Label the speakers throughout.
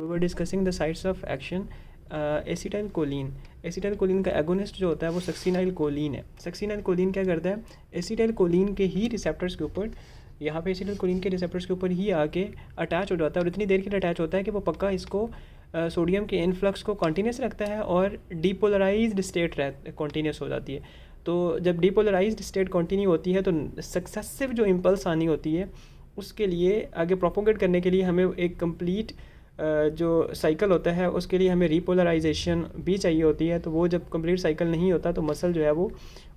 Speaker 1: We were discussing the sites of action acetylcholine. Acetylcholine का agonist जो होता है वो सक्सिनाइल कोलिन है। सक्सिनाइल कोलिन क्या करता है, एसिटाइल कोलिन के ही रिसेप्टर्स के ऊपर, यहाँ पे एसिटाइल कोलिन के रिसेप्टर्स के ऊपर ही आके अटैच हो जाता है, और इतनी देर के लिए अटैच होता है कि वो पक्का इसको सोडियम के इनफ्लक्स को कॉन्टीन्यूस रखता है और डीपोलराइज्ड स्टेट कॉन्टीन्यूस हो जाती है। तो जब डीपोलराइज्ड स्टेट कंटिन्यू होती है तो सक्सेसिव जो इम्पल्स आनी होती है उसके लिए आगे प्रोपोगेट करने के लिए हमें एक कंप्लीट जो साइकिल होता है उसके लिए हमें रीपोलराइजेशन भी चाहिए होती है। तो वो जब कंप्लीट साइकिल नहीं होता तो मसल जो है वो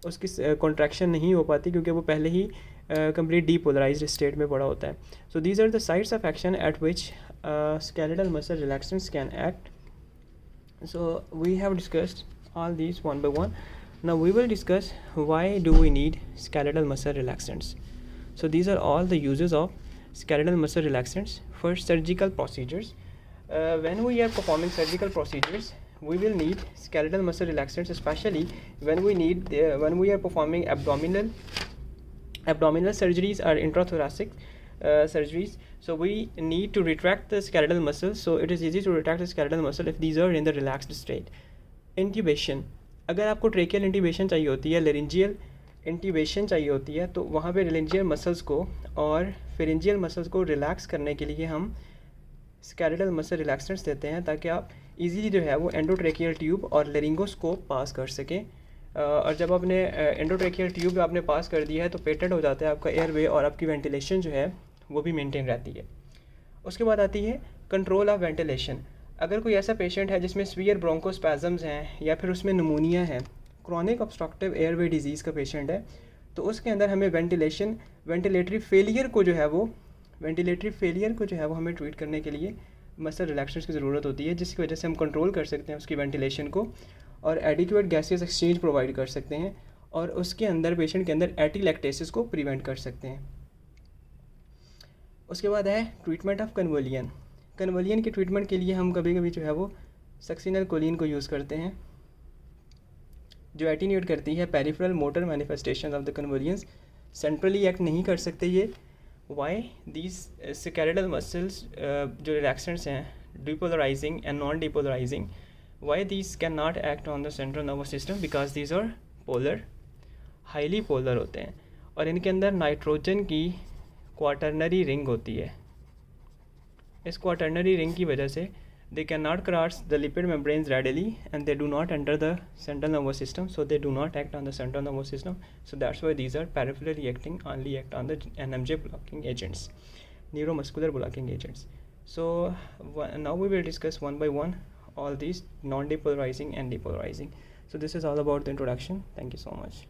Speaker 1: उसकी कॉन्ट्रैक्शन नहीं हो पाती, क्योंकि वो पहले ही कंप्लीट डीपोलराइज्ड स्टेट में पड़ा होता है। So these are the sites of action at which skeletal muscle relaxants can act. So we have discussed all these one by one. Now we will discuss why do we need skeletal muscle relaxants. So these are all the uses of skeletal muscle relaxants. First, surgical procedures. When we are performing surgical procedures, we will need skeletal muscle relaxants, especially when we are performing abdominal surgeries or intrathoracic surgeries. So we need to retract the skeletal muscle. So it is easy to retract the skeletal muscle if these are in the relaxed state. Intubation. अगर आपको tracheal intubation चाहिए होती है, laryngeal intubation चाहिए होती है, तो वहाँ पे लेरिंजियल मसल्स को और फेरेंजियल मसल्स को रिलैक्स करने के लिए हम स्केलेटल मसल रिलैक्सेंट्स देते हैं, ताकि आप इजीली जो है वो एंडोट्रेकियल ट्यूब और लेरिंगोस्कोप पास कर सकें। और जब आपने एंडोट्रेकियल ट्यूब आपने पास कर दिया है तो पेटेंट हो जाता है आपका एयरवे, और आपकी वेंटिलेशन जो है वो भी मेंटेन रहती है। उसके बाद आती है कंट्रोल ऑफ वेंटिलेशन। अगर कोई ऐसा पेशेंट है जिसमें स्वीयर ब्रोंकोस्पैज़म्स हैं या फिर उसमें नमूनिया है, क्रॉनिक ऑब्स्ट्रक्टिव एयरवे डिजीज़ का पेशेंट है, तो उसके अंदर हमें वेंटिलेटरी फेलियर को जो है वो हमें ट्रीट करने के लिए मसल रिलैक्सेंट्स की ज़रूरत होती है, जिसकी वजह से हम कंट्रोल कर सकते हैं उसकी वेंटिलेशन को और एडिक्वेट गैसेस एक्सचेंज प्रोवाइड कर सकते हैं, और उसके अंदर पेशेंट के अंदर एटीलैक्टेसिस को प्रिवेंट कर सकते हैं। उसके बाद है ट्रीटमेंट ऑफ कन्वोलियन। कन्वोलियन की ट्रीटमेंट के लिए हम कभी कभी जो है वो सक्सिनल कोलिन को यूज़ करते हैं, जो एटीन्यूएट करती है peripheral motor manifestation of the convulsions. Centrally act नहीं कर सकते ये। वाई दीज स्केलेटल मसल्स जो रिलैक्सेंट्स हैं, depolarising and non depolarising, why these can not act on the central nervous system, because these are polar, highly polar होते हैं, और इनके अंदर नाइट्रोजन की क्वाटर्नरी रिंग होती है। इस क्वाटर्नरी रिंग की वजह से they cannot cross the lipid membranes readily and they do not enter the central nervous system, so they do not act on the central nervous system. So that's why these are peripherally acting, only act on the NMJ blocking agents, neuromuscular blocking agents. So now we will discuss one by one all these non-depolarizing and depolarizing. So this is all about the introduction. Thank you so much.